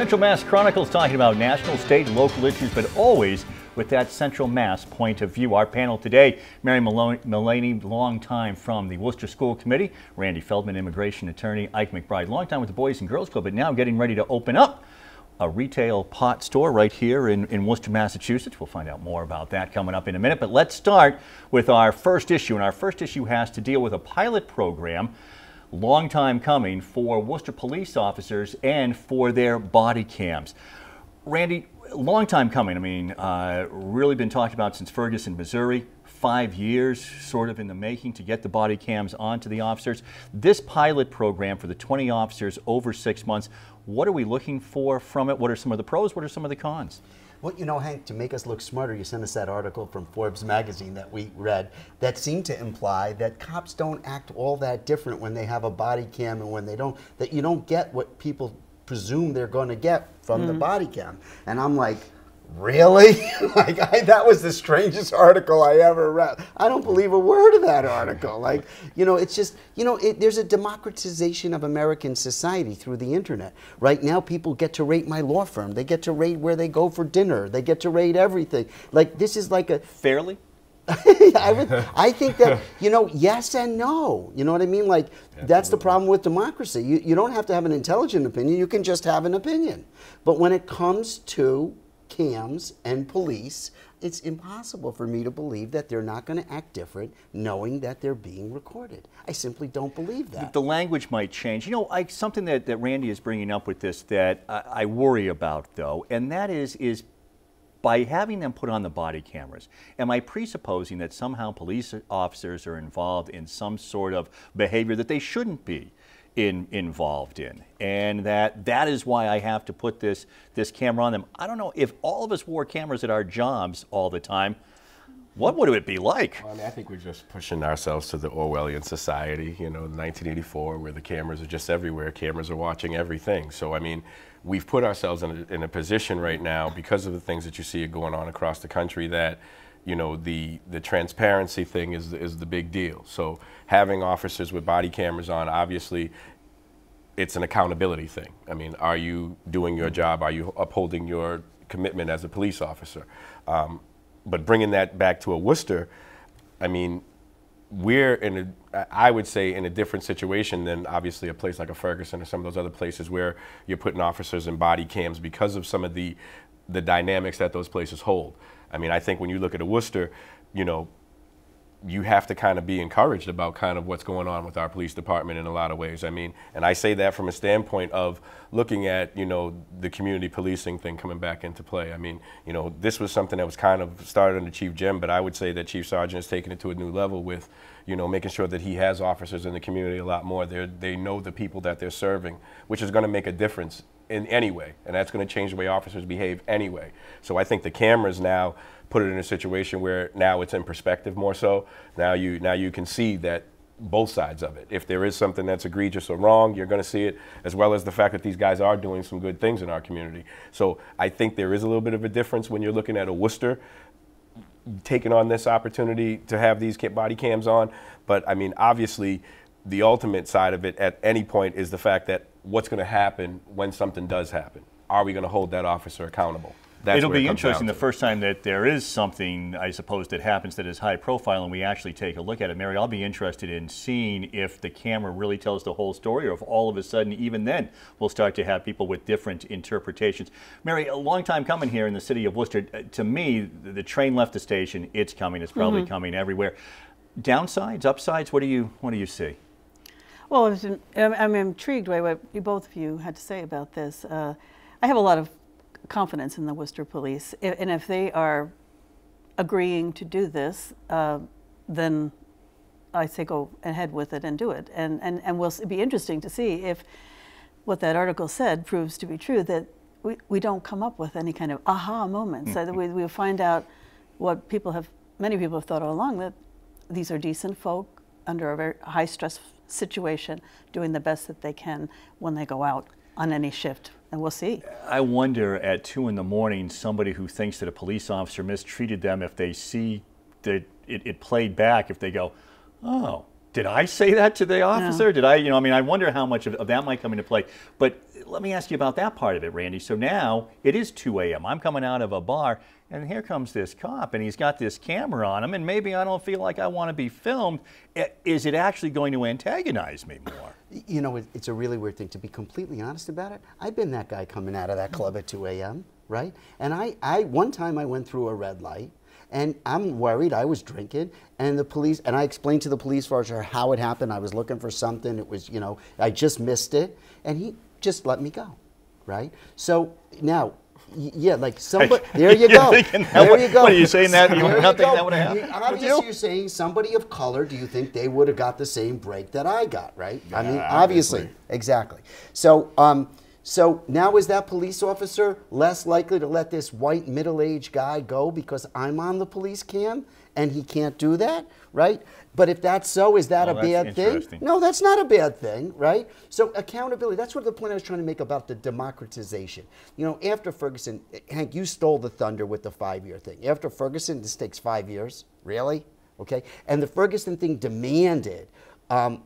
Central Mass Chronicles talking about national, state, and local issues, but always with that Central Mass point of view. Our panel today, Mary Mullaney, longtime from the Worcester School Committee, Randy Feldman, immigration attorney, Ike McBride, longtime with the Boys and Girls Club, but now getting ready to open up a retail pot store right here in Worcester, Massachusetts. We'll find out more about that coming up in a minute, but let's start with our first issue, and our first issue has to deal with a pilot program, long time coming, for Worcester police officers and for their body cams. Randy, long time coming. I mean, really been talked about since Ferguson, Missouri. 5 years sort of in the making to get the body cams onto the officers. This pilot program for the 20 officers over 6 months, what are we looking for from it? What are some of the pros? What are some of the cons? Well, you know, Hank, to make us look smarter, you sent us that article from Forbes magazine that we read that seemed to imply that cops don't act all that different when they have a body cam and when they don't, that you don't get what people presume they're going to get from the body cam. And I'm like, really? That was the strangest article I ever read. I don't believe a word of that article. Like, you know, it's just, you know, there's a democratization of American society through the internet. Right now, people get to rate my law firm. They get to rate where they go for dinner. They get to rate everything. Like, this is like a... Fairly? I think that, you know, yes and no. You know what I mean? Like, absolutely. That's the problem with democracy. You don't have to have an intelligent opinion. You can just have an opinion. But when it comes to cams and police, it's impossible for me to believe that they're not going to act different knowing that they're being recorded. I simply don't believe that. The language might change. You know, something that Randy is bringing up with this that I worry about, though, and that is by having them put on the body cameras, am I presupposing that somehow police officers are involved in some sort of behavior that they shouldn't be involved in, and that is why I have to put this camera on them? I don't know, if all of us wore cameras at our jobs all the time, what would it be like? Well, I mean, I think we're just pushing ourselves to the Orwellian society, you know, 1984, where the cameras are just everywhere. Cameras are watching everything. So, I mean, we've put ourselves in a position right now, because of the things that you see going on across the country, that, you know, the transparency thing is the big deal. So having officers with body cameras on, obviously, it's an accountability thing. I mean, are you doing your job? Are you upholding your commitment as a police officer? But bringing that back to a Worcester, I mean, we're I would say, in a different situation than obviously a place like a Ferguson or some of those other places where you're putting officers in body cams because of some of the dynamics that those places hold. I mean, I think when you look at a Worcester, you know, you have to kind of be encouraged about kind of what's going on with our police department in a lot of ways. I mean, and I say that from a standpoint of looking at, you know, the community policing thing coming back into play. I mean, you know, this was something that was kind of started under Chief Jim, but I would say that Chief Sergeant has taken it to a new level with, you know, making sure that he has officers in the community a lot more. They know the people that they're serving, which is going to make a difference in any way, and that's going to change the way officers behave anyway. So I think the cameras now put it in a situation where now it's in perspective more so. Now you can see that both sides of it. If there is something that's egregious or wrong, you're going to see it, as well as the fact that these guys are doing some good things in our community. So I think there is a little bit of a difference when you're looking at a Worcester taking on this opportunity to have these body cams on. But I mean, obviously, the ultimate side of it at any point is the fact that what's going to happen when something does happen. Are we going to hold that officer accountable? It'll be interesting the first time that there is something, I suppose, that happens that is high profile and we actually take a look at it. Mary, I'll be interested in seeing if the camera really tells the whole story, or if all of a sudden, even then, we'll start to have people with different interpretations. Mary, a long time coming here in the city of Worcester. To me, the train left the station. It's coming. It's probably coming everywhere. Downsides, upsides, what do you see? Well, I'm intrigued by what both of you had to say about this. I have a lot of confidence in the Worcester Police, and if they are agreeing to do this, then I say go ahead with it and do it. And will be interesting to see if what that article said proves to be true, that we don't come up with any kind of aha moments. That we'll find out what many people have thought all along, that these are decent folk under a very high stress situation, doing the best that they can when they go out on any shift. And we'll see. I wonder at 2 in the morning, somebody who thinks that a police officer mistreated them, if they see that it played back, if they go, oh, did I say that to the officer? No. Did I, I mean, I wonder how much of that might come into play. But let me ask you about that part of it, Randy. So now it is 2 a.m. I'm coming out of a bar, and here comes this cop, and he's got this camera on him, and maybe I don't feel like I want to be filmed. Is it actually going to antagonize me more? It's a really weird thing. To be completely honest about it, I've been that guy coming out of that club at 2 a.m., right? And one time I went through a red light, and I'm worried. I was drinking, and I explained to the police officer how it happened. I was looking for something. It was, I just missed it, and he just let me go, right? So now, yeah, like somebody, there you go. There you go. What are you saying that? You're not thinking that would have happened? Obviously, you're saying somebody of color, do you think they would have got the same break that I got, right? Yeah, I mean, obviously. Exactly. So now is that police officer less likely to let this white middle-aged guy go because I'm on the police cam and he can't do that, right? But if that's so, is that a bad thing? No, that's not a bad thing, right? So accountability, that's what the point I was trying to make about the democratization. After Ferguson, Hank, you stole the thunder with the 5-year thing. After Ferguson, this takes 5 years, really? Okay, and the Ferguson thing demanded a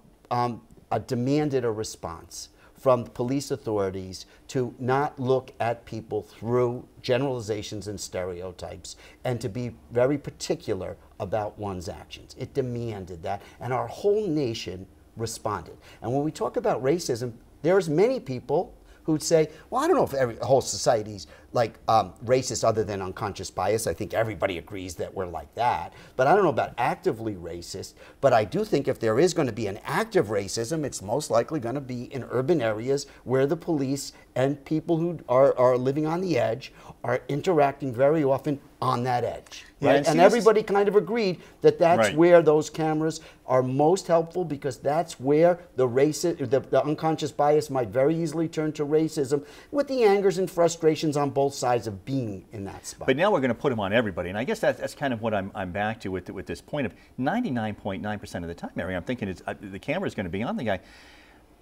response from police authorities to not look at people through generalizations and stereotypes and to be very particular about one's actions. It demanded that, and our whole nation responded. And when we talk about racism, there's many people who'd say, well, I don't know if whole society's like racist other than unconscious bias. I think everybody agrees that we're like that. But I don't know about actively racist. But I do think if there is going to be an active racism, it's most likely going to be in urban areas where the police and people who are living on the edge are interacting very often on that edge. Right? And everybody kind of agreed that that's where those cameras are most helpful, because that's where the unconscious bias might very easily turn to racism, with the angers and frustrations on both sides of being in that spot. But now we're going to put them on everybody, and I guess that's kind of what I'm back to with this point of 99.9% of the time, Mary, I'm thinking the camera is going to be on the guy,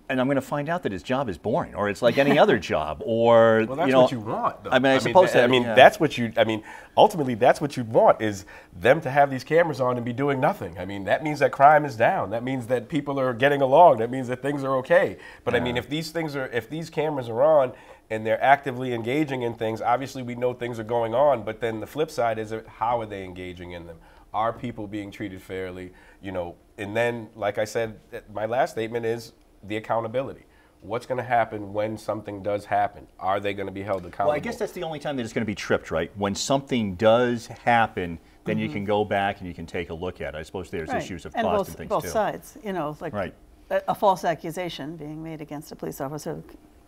and I'm going to find out that his job is boring, or it's like any other job, or well, that's what you want, though. I mean, I suppose that. I mean, that's what you. I mean, ultimately, that's what you want, is them to have these cameras on and be doing nothing. I mean, that means that crime is down. That means that people are getting along. That means that things are okay. But I mean, if these cameras are on and they're actively engaging in things, obviously we know things are going on. But then the flip side is, how are they engaging in them? Are people being treated fairly? And then, like I said, my last statement is the accountability. What's going to happen when something does happen? Are they going to be held accountable? Well, I guess that's the only time that it's going to be tripped, right? When something does happen, then you can go back and you can take a look at it. I suppose there's issues of cost and things both too. Both sides, like a false accusation being made against a police officer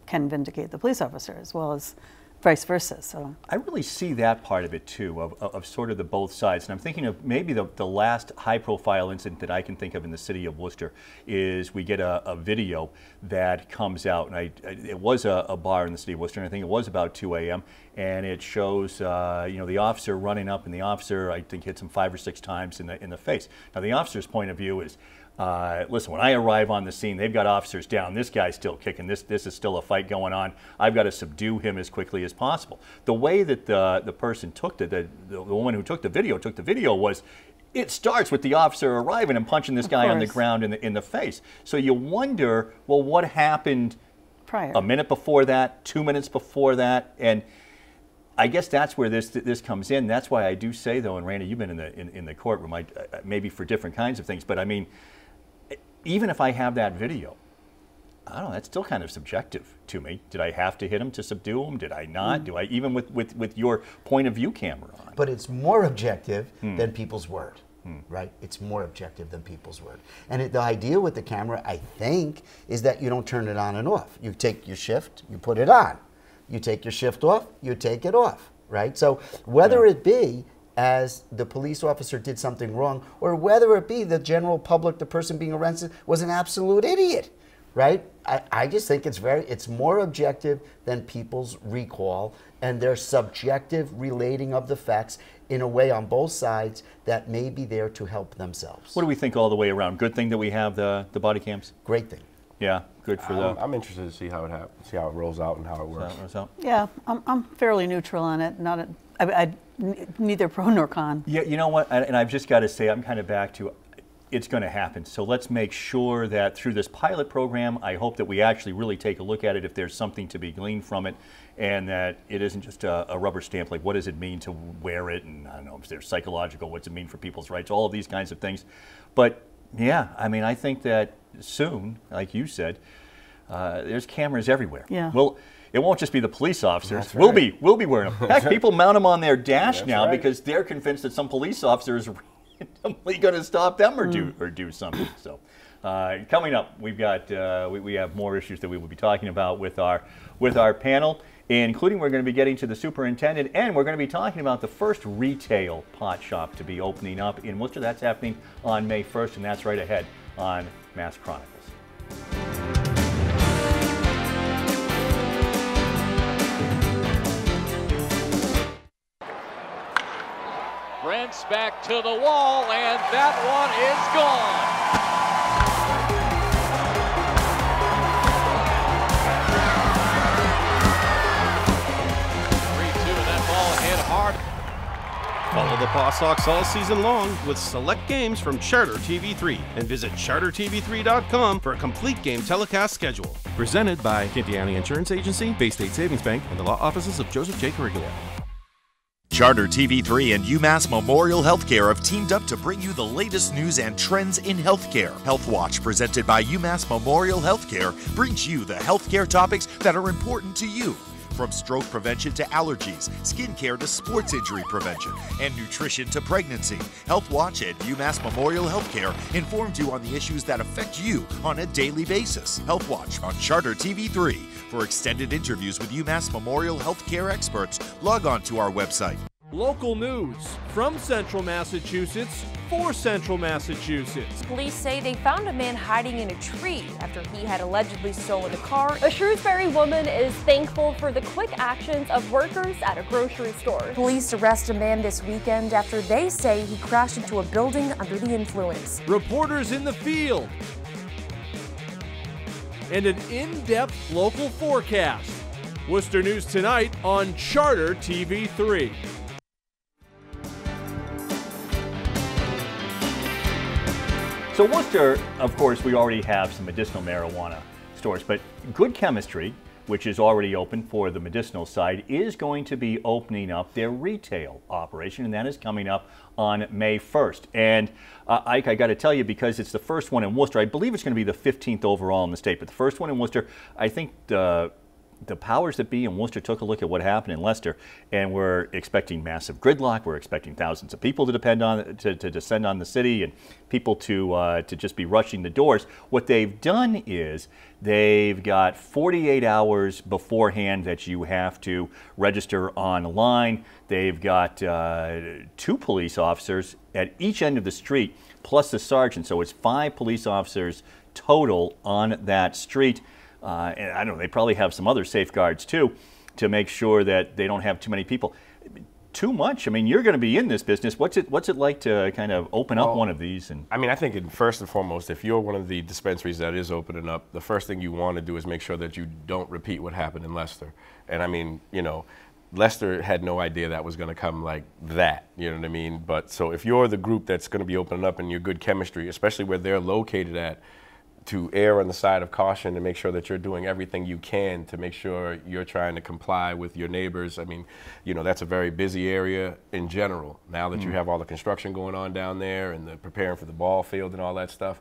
can vindicate the police officer, as well as vice versa. So I really see that part of it too, of sort of the both sides. And I'm thinking of maybe the last high-profile incident that I can think of in the city of Worcester is we get a video that comes out, and it was a bar in the city of Worcester, and I think it was about 2 a.m. and it shows the officer running up, and the officer, I think, hits him 5 or 6 times in the face. Now the officer's point of view is, listen, when I arrive on the scene, they've got officers down. This guy's still kicking. This is still a fight going on. I've got to subdue him as quickly as possible. The way that the person took the woman who took the video was, it starts with the officer arriving and punching this guy on the ground in the face. So you wonder, well, what happened prior? A minute before that, 2 minutes before that, and I guess that's where this comes in. That's why I do say, though, and Randy, you've been in the courtroom, maybe for different kinds of things, but I mean, even if I have that video, I don't know, that's still kind of subjective to me. Did I have to hit him to subdue him? Did I not? Do I, even with your point of view camera on? But it's more objective than people's word, right? It's more objective than people's word. And the idea with the camera, I think, is that you don't turn it on and off. You take your shift, you put it on. You take your shift off, you take it off, right? So whether it be as the police officer did something wrong, or whether it be the general public, the person being arrested, was an absolute idiot, right? I just think it's more objective than people's recall, and their subjective relating of the facts in a way on both sides that may be there to help themselves. What do we think all the way around? Good thing that we have the body cams? Great thing. Yeah, good for the... I'm interested to see how it happens, see how it rolls out and how it works. Yeah, I'm fairly neutral on it. Neither pro nor con. Yeah, you know what? And I've just got to say, I'm kind of back to, it's going to happen. So let's make sure that through this pilot program, I hope that we actually really take a look at it if there's something to be gleaned from it, and that it isn't just a rubber stamp, like what does it mean to wear it, and I don't know if there's psychological, what's it mean for people's rights, all of these kinds of things. But yeah, I mean, I think that soon, like you said, there's cameras everywhere. Yeah. Well, it won't just be the police officers. That's right. We'll be wearing them. Heck, people mount them on their dash That's now right. because they're convinced that some police officers randomly going to stop them or do something. So, coming up, we've got we have more issues that we will be talking about with our panel, including we're going to be getting to the superintendent, and we're going to be talking about the first retail pot shop to be opening up in Worcester. That's happening on May 1st, and that's right ahead on Mass Chronicles. Brent's back to the wall, and that one is gone. 3-2, and that ball hit hard. Follow the Paw Sox all season long with select games from Charter TV3 and visit chartertv3.com for a complete game telecast schedule. Presented by Kintiani Insurance Agency, Bay State Savings Bank, and the law offices of Joseph J. Carriglia. Charter TV3 and UMass Memorial Healthcare have teamed up to bring you the latest news and trends in healthcare. Health Watch, presented by UMass Memorial Healthcare, brings you the healthcare topics that are important to you. From stroke prevention to allergies, skincare to sports injury prevention, and nutrition to pregnancy, Health Watch and UMass Memorial Healthcare informs you on the issues that affect you on a daily basis. Health Watch on Charter TV3. For extended interviews with UMass Memorial Healthcare experts, log on to our website. Local news from Central Massachusetts for Central Massachusetts. Police say they found a man hiding in a tree after he had allegedly stolen a car. A Shrewsbury woman is thankful for the quick actions of workers at a grocery store. Police arrest a man this weekend after they say he crashed into a building under the influence. Reporters in the field. And an in-depth local forecast. Worcester News tonight on Charter TV3. So Worcester, of course, we already have some medicinal marijuana stores, but Good Chemistry, which is already open for the medicinal side, is going to be opening up their retail operation, and that is coming up on May 1st. And Ike, I got to tell you, because it's the first one in Worcester, I believe it's going to be the 15th overall in the state, but the first one in Worcester, I think the powers that be in Worcester took a look at what happened in Leicester, and we're expecting massive gridlock. We're expecting thousands of people to descend on the city, and people to just be rushing the doors. What they've done is they've got 48 hours beforehand that you have to register online. They've got 2 police officers at each end of the street, plus the sergeant. So it's 5 police officers total on that street. And I don't know, they probably have some other safeguards too to make sure that they don't have too many people. Too much? I mean, you're going to be in this business. What's it like to kind of open up one of these? And I mean, I think first and foremost, if you're one of the dispensaries that is opening up, the first thing you want to do is make sure that you don't repeat what happened in Leicester. And I mean, you know, Leicester had no idea that was going to come like that, you know what I mean? But so if you're the group that's going to be opening up in your Good Chemistry, especially where they're located at, to err on the side of caution and make sure that you're doing everything you can to make sure you're trying to comply with your neighbors. I mean, you know, that's a very busy area in general. Now that you have all the construction going on down there and the preparing for the ball field and all that stuff,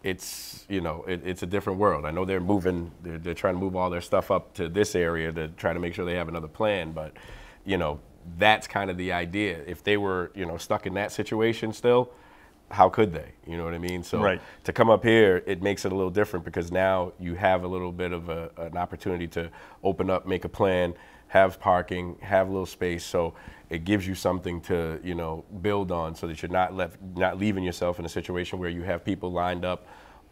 it's, you know, it's a different world. I know they're moving, they're trying to move all their stuff up to this area to try to make sure they have another plan, but, you know, that's kind of the idea. If they were, you know, stuck in that situation still, how could they? You know what I mean? So to come up here, it makes it a little different because now you have a little bit of an opportunity to open up, make a plan, have parking, have a little space. So it gives you something to, you know, build on so that you're not leaving yourself in a situation where you have people lined up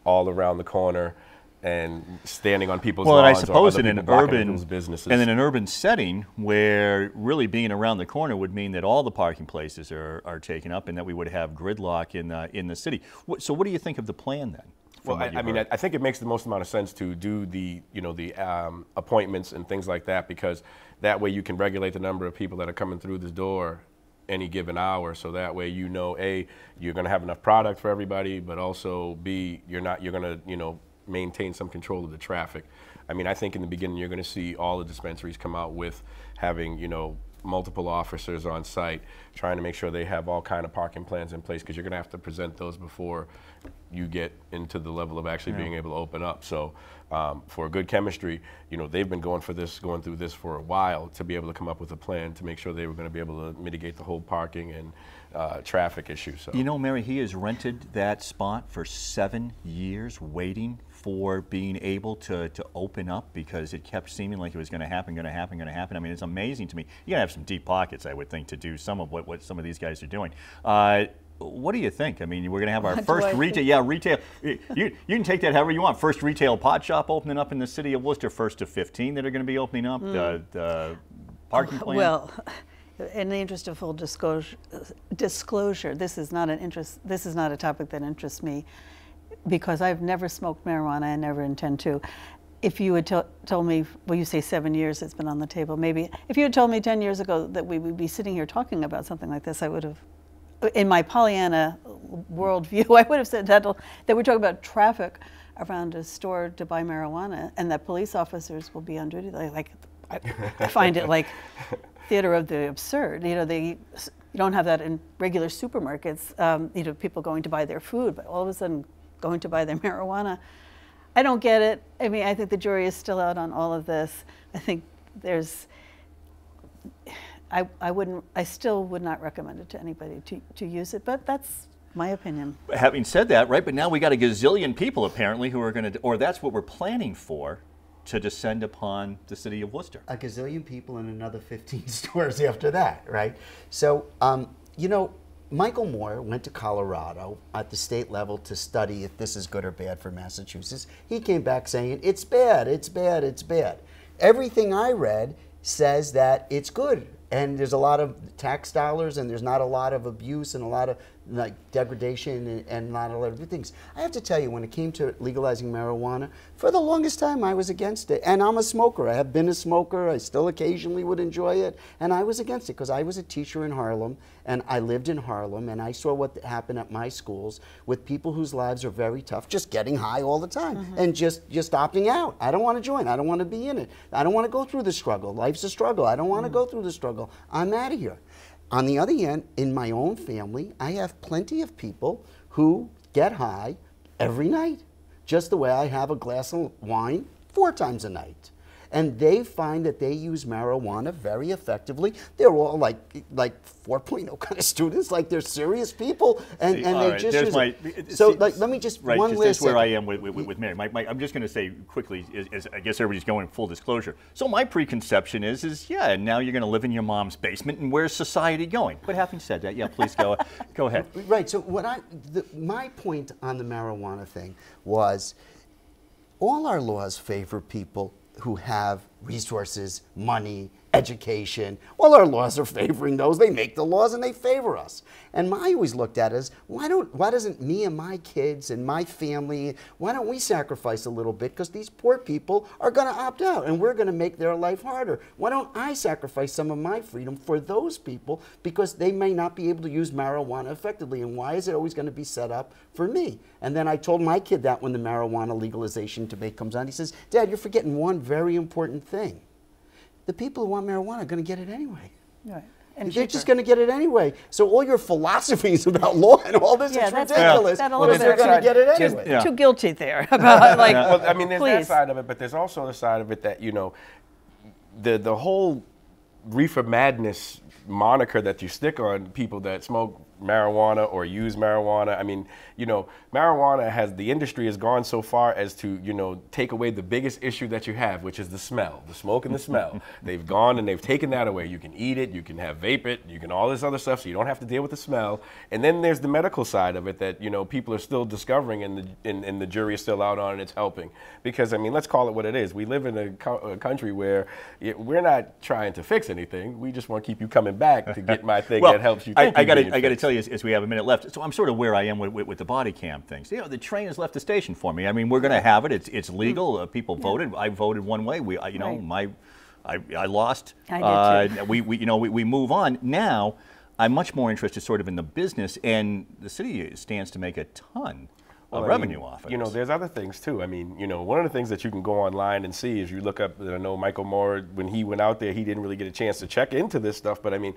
all around the corner and standing on people's lawns. Well, and I suppose in an urban setting where really being around the corner would mean that all the parking places are taken up and that we would have gridlock in the city. So what do you think of the plan then? Well, I mean, I think it makes the most amount of sense to do the, you know, the appointments and things like that, because that way you can regulate the number of people that are coming through the door any given hour, so that way you know, A, you're going to have enough product for everybody, but also B, you're going to, you know, maintain some control of the traffic. I mean, I think in the beginning you're going to see all the dispensaries come out with having, you know, multiple officers on site, trying to make sure they have all kind of parking plans in place, because you're going to have to present those before you get into the level of actually being able to open up. So for good chemistry, you know, they've been going through this for a while to be able to come up with a plan to make sure they were going to be able to mitigate the whole parking and traffic issue. So, you know, Mary, he has rented that spot for 7 years, waiting for being able to open up, because it kept seeming like it was going to happen. I mean, it's amazing to me. You gotta have some deep pockets, I would think, to do some of what some of these guys are doing. What do you think? I mean, we're going to have our first retail. Yeah, retail. You can take that however you want. First retail pot shop opening up in the city of Worcester. First of 15 that are going to be opening up. The parking plan. Well, in the interest of full disclosure, this is not a topic that interests me, because I've never smoked marijuana and never intend to. If you had told me, well, you say 7 years it's been on the table, maybe. If you had told me 10 years ago that we would be sitting here talking about something like this, I would have, in my Pollyanna worldview, I would have said that we're talking about traffic around a store to buy marijuana, and that police officers will be on duty. I find it like theater of the absurd. You know, you don't have that in regular supermarkets. You know, people going to buy their food, but all of a sudden going to buy their marijuana. I don't get it. I mean, I think the jury is still out on all of this. I think there's, I still would not recommend it to anybody to use it, but that's my opinion. Having said that, right, but now we got a gazillion people apparently who are going to, or that's what we're planning for, to descend upon the city of Worcester. A gazillion people and another 15 stores after that, right? So, you know, Michael Moore went to Colorado at the state level to study if this is good or bad for Massachusetts. He came back saying, it's bad, it's bad, it's bad. Everything I read says that it's good, and there's a lot of tax dollars, and there's not a lot of abuse, and a lot of like degradation, and not a lot of good things. I have to tell you, when it came to legalizing marijuana, for the longest time I was against it. And I'm a smoker. I have been a smoker. I still occasionally would enjoy it. And I was against it because I was a teacher in Harlem, and I lived in Harlem, and I saw what happened at my schools with people whose lives are very tough, just getting high all the time, and just opting out. I don't want to join. I don't want to be in it. I don't want to go through the struggle. Life's a struggle. I don't want to go through the struggle. I'm out of here. On the other hand, in my own family, I have plenty of people who get high every night, just the way I have a glass of wine 4 times a night. And they find that they use marijuana very effectively. They're all like 4.0 kind of students, like they're serious people, and they just use it. So like, let me just one last. That's where I am with Mary. I'm just going to say quickly, is I guess everybody's going full disclosure. So my preconception is yeah, and now you're going to live in your mom's basement, and where's society going? But having said that, yeah, please go ahead. Right. So my point on the marijuana thing was, all our laws favor people who have resources, money, education. Well, our laws are favoring those. They make the laws and they favor us. And I always looked at it as, why doesn't me and my kids and my family, why don't we sacrifice a little bit? Because these poor people are going to opt out and we're going to make their life harder. Why don't I sacrifice some of my freedom for those people, because they may not be able to use marijuana effectively? And why is it always going to be set up for me? And then I told my kid that when the marijuana legalization debate comes on, he says, Dad, you're forgetting one very important thing. The people who want marijuana are going to get it anyway. Right. And they're just going to get it anyway. So all your philosophies about law and all this is ridiculous. Because they're going to get it anyway. Too guilty there. About, like, well, I mean, there's that side of it, but there's also the side of it that, you know, the whole reefer madness moniker that you stick on people that smoke marijuana or use marijuana. I mean, you know, marijuana the industry has gone so far as to, you know, take away the biggest issue that you have, which is the smell, the smoke and the smell. They've gone and they've taken that away. You can eat it, you can vape it, you can all this other stuff, so you don't have to deal with the smell. And then there's the medical side of it that, you know, people are still discovering, and the jury is still out on, and it's helping. Because, I mean, let's call it what it is. We live in a country where we're not trying to fix anything. We just want to keep you coming back to get my thing that helps you think I got to tell you, as we have a minute left, so I'm sort of where I am with the body cam things. You know, the train has left the station for me. I mean, we're going to have it. It's legal. People voted. I voted one way. I lost. I did too. We move on now. I'm much more interested sort of in the business, and the city stands to make a ton of revenue off of You know, this. there's other things too. I mean, you know, one of the things that you can go online and see is you look up, I know Michael Moore, when he went out there, he didn't really get a chance to check into this stuff, but I mean,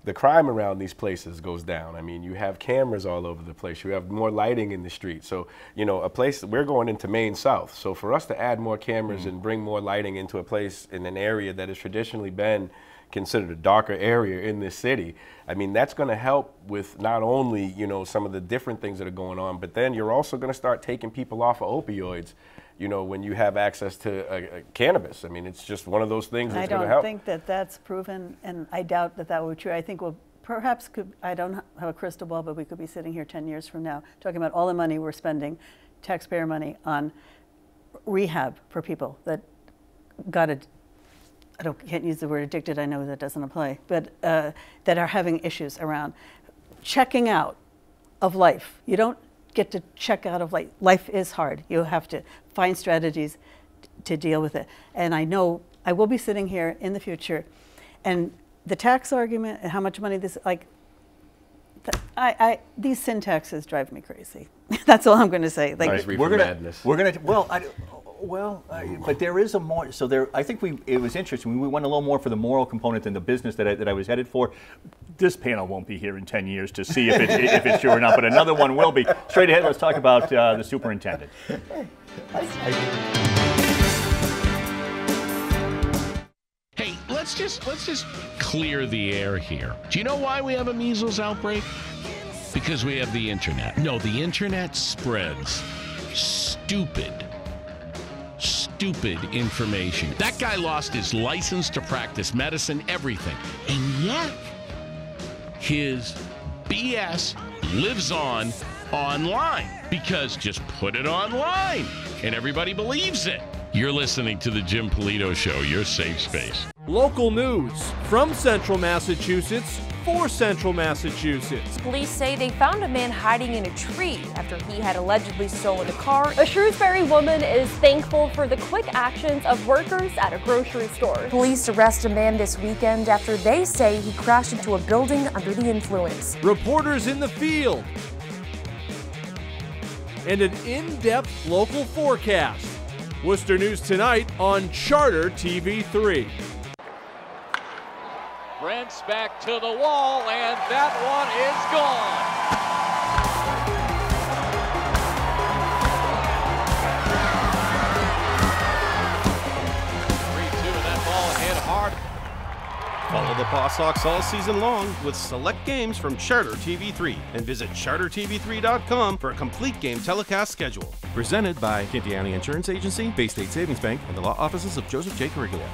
the crime around these places goes down. I mean, you have cameras all over the place. You have more lighting in the street. So, you know, a place, we're going into Maine South. So for us to add more cameras and bring more lighting into a place in an area that has traditionally been considered a darker area in this city, I mean, that's going to help with not only, you know, some of the different things that are going on, but then you're also going to start taking people off of opioids, you know, when you have access to cannabis. I mean, it's just one of those things that's going to help. I don't think that that's proven, and I doubt that that will be true. I think we'll perhaps I don't have a crystal ball, but we could be sitting here 10 years from now talking about all the money we're spending, taxpayer money, on rehab for people that got can't use the word addicted, I know that doesn't apply, but that are having issues around checking out of life. You don't get to check out of life. Life is hard. You have to find strategies to deal with it. And I know I will be sitting here in the future, and the tax argument and how much money this, like, these sin taxes drive me crazy. That's all I'm going to say. Like, but there is a more. So there, I think it was interesting. We went a little more for the moral component than the business that I was headed for. This panel won't be here in 10 years to see if it's true or not, but another one will be. Straight ahead, let's talk about the superintendent. Hey, let's just clear the air here. Do you know why we have a measles outbreak? Because we have the internet. No, the internet spreads stupid information. That guy lost his license to practice medicine, everything. And yet, his BS lives on online, because just put it online and everybody believes it. You're listening to the Jim Polito Show, your safe space. Local news from Central Massachusetts for Central Massachusetts. Police say they found a man hiding in a tree after he had allegedly stolen a car. A Shrewsbury woman is thankful for the quick actions of workers at a grocery store. Police arrest a man this weekend after they say he crashed into a building under the influence. Reporters in the field. And an in-depth local forecast. Worcester News Tonight on Charter TV3. Brent's back to the wall, and that one is gone. 3-2, and that ball hit hard. Follow the Paw Sox all season long with select games from Charter TV3 and visit chartertv3.com for a complete game telecast schedule. Presented by Kintiani Insurance Agency, Bay State Savings Bank, and the law offices of Joseph J. Cariglia.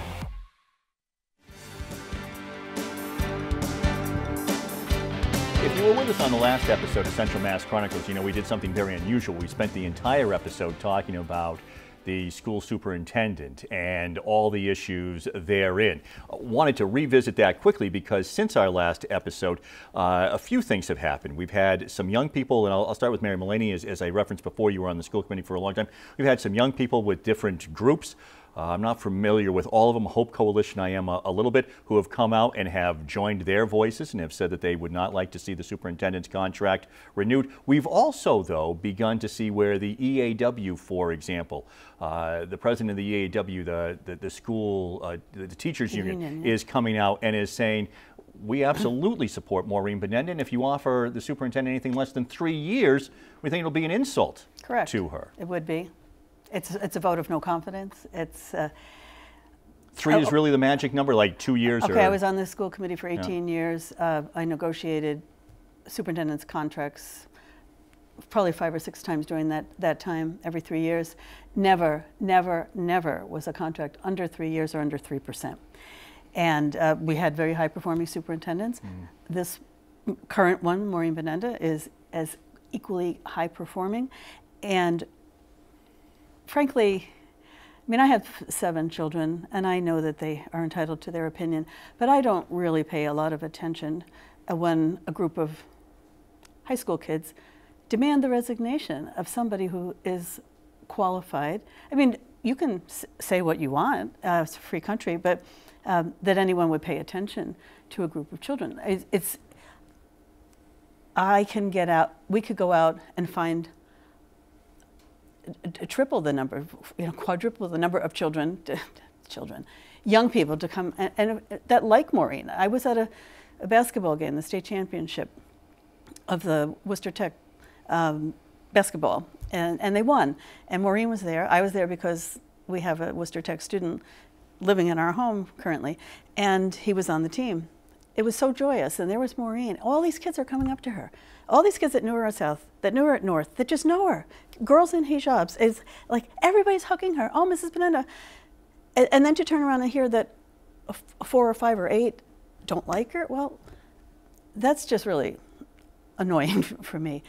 If you were with us on the last episode of Central Mass Chronicles, you know we did something very unusual. We spent the entire episode talking about the school superintendent and all the issues therein. Wanted to revisit that quickly because since our last episode, a few things have happened. We've had some young people, and I'll start with Mary Mullaney, as I referenced before. You were on the school committee for a long time. We've had some young people with different groups. I'm not familiar with all of them. Hope Coalition I am a little bit, who have come out and have joined their voices and have said that they would not like to see the superintendent's contract renewed. We've also, though, begun to see where the EAW, for example, the president of the EAW, the school, the teachers union, is coming out and is saying, we absolutely support Maureen Binienda, and if you offer the superintendent anything less than 3 years, we think it'll be an insult to her. It would be. It's a vote of no confidence. It's 3 is really the magic number, like 2 years. Okay, I was on the school committee for 18 years. I negotiated superintendent's contracts probably 5 or 6 times during that time, every 3 years. Never was a contract under 3 years or under 3%. And we had very high performing superintendents. This current one, Maureen Binienda, is as equally high performing. And frankly, I mean, I have 7 children, and I know that they are entitled to their opinion, but I don't really pay a lot of attention when a group of high school kids demand the resignation of somebody who is qualified. I mean, you can say what you want, it's a free country, but that anyone would pay attention to a group of children. I can get out, we could go out and find triple the number, quadruple the number of children, young people to come and that like Maureen. I was at a basketball game, the state championship of the Worcester Tech basketball, and they won. And Maureen was there. I was there because we have a Worcester Tech student living in our home currently, and he was on the team. It was so joyous, and there was Maureen. All these kids are coming up to her. All these kids that knew her at South, that knew her at North, that just know her. Girls in hijabs. It's like everybody's hugging her. Oh, Mrs. Binienda. And then to turn around and hear that 4 or 5 or 8 don't like her, well, that's just really annoying for me.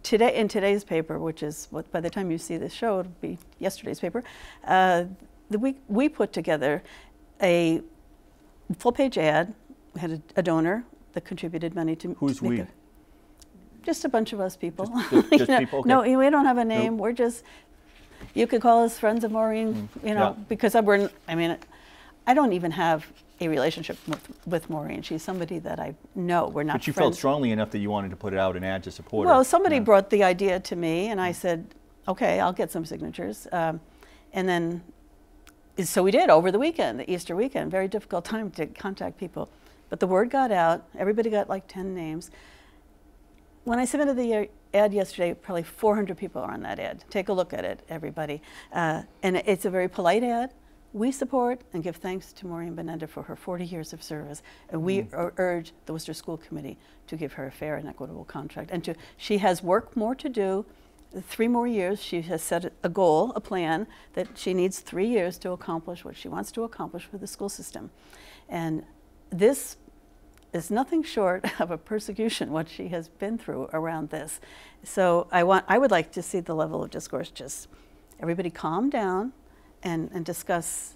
Today, in today's paper, which is what by the time you see this show, it'll be yesterday's paper, we put together a full-page ad. We had a donor that contributed money to Who's we? Just a bunch of us people. Just people? Okay. No, we don't have a name. Nope. We're just, you could call us friends of Maureen, because I don't even have a relationship with Maureen. She's somebody that I know. We're not friends. But you felt strongly enough that you wanted to put out an ad to support her. Well, somebody brought the idea to me, and I said, okay, I'll get some signatures. And then, so we did over the weekend, the Easter weekend. Very difficult time to contact people. But the word got out. Everybody got like 10 names. When I submitted the ad yesterday, probably 400 people are on that ad. Take a look at it, everybody. And it's a very polite ad. We support and give thanks to Maureen Binienda for her 40 years of service. And we urge the Worcester School Committee to give her a fair and equitable contract. And she has work more to do, 3 more years. She has set a goal, a plan, that she needs 3 years to accomplish what she wants to accomplish for the school system. And this is nothing short of a persecution, what she has been through around this. So I would like to see the level of discourse, just everybody calm down and discuss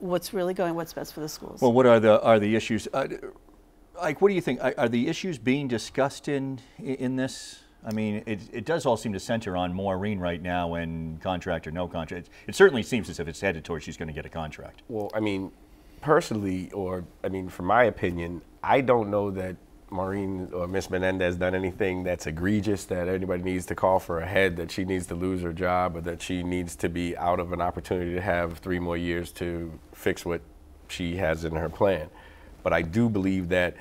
what's really going, what's best for the schools. Well, what are the issues? Like, what do you think? Are the issues being discussed in this? I mean, it does all seem to center on Maureen right now, and contract or no contract. It certainly seems as if it's headed towards she's going to get a contract. Well, I mean, personally, from my opinion, I don't know that Maureen or Miss Binienda has done anything that's egregious, that anybody needs to call for a head, that she needs to lose her job, or that she needs to be out of an opportunity to have 3 more years to fix what she has in her plan. But I do believe that,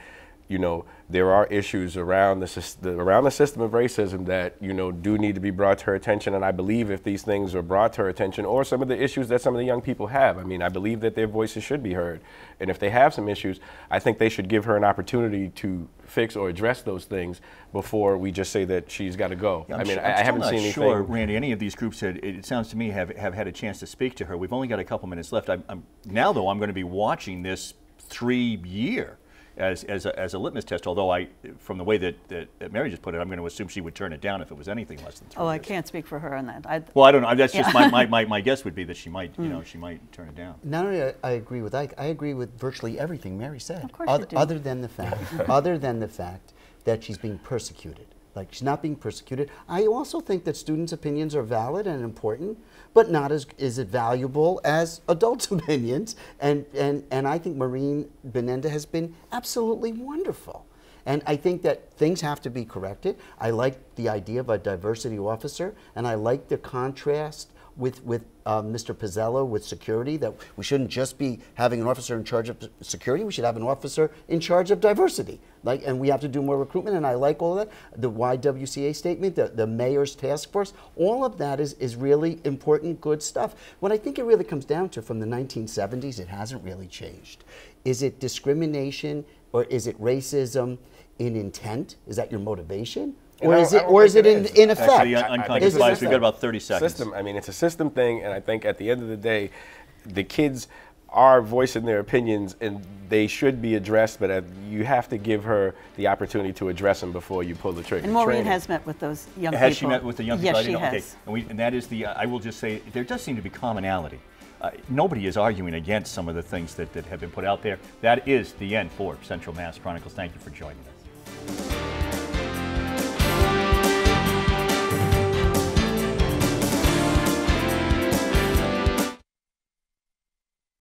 there are issues around the system of racism that, do need to be brought to her attention. And I believe if these things are brought to her attention, or some of the issues that some of the young people have, I believe that their voices should be heard. And if they have some issues, I think they should give her an opportunity to fix or address those things before we just say that she's got to go. Yeah, I haven't seen anything. Sure, Randy, any of these groups, it sounds to me, have had a chance to speak to her. We've only got a couple minutes left. Now, though, I'm going to be watching this 3-year. As a litmus test, although from the way that Mary just put it, I'm going to assume she would turn it down if it was anything less than 3 years. I can't speak for her on that. Well, I don't know. That's just my guess would be that she might, she might turn it down. Not only I agree with Ike, I agree with virtually everything Mary said. Of course you do. Other than the fact, that she's being persecuted. Like, she's not being persecuted. I also think that students' opinions are valid and important, but not as valuable as adults' opinions. And I think Maureen Binienda has been absolutely wonderful. And I think that things have to be corrected. I like the idea of a diversity officer, and I like the contrast with Mr. Pizzello with security, that we shouldn't just be having an officer in charge of security, we should have an officer in charge of diversity. And we have to do more recruitment, and I like all of that. The YWCA statement, the mayor's task force, all of that is really important, good stuff. What I think it really comes down to from the 1970s, it hasn't really changed. Is it discrimination, or is it racism in intent? Is that your motivation? Or is it in effect? Actually, unconscious bias, we've got about 30 seconds. It's a system thing, and I think at the end of the day, the kids are voicing their opinions, and they should be addressed, but you have to give her the opportunity to address them before you pull the trigger. And Maureen has met with those young people. Has she met with the young people? Yes, she has. Okay. And that is I will just say, there does seem to be commonality. Nobody is arguing against some of the things that have been put out there. That is the end for Central Mass Chronicles. Thank you for joining us.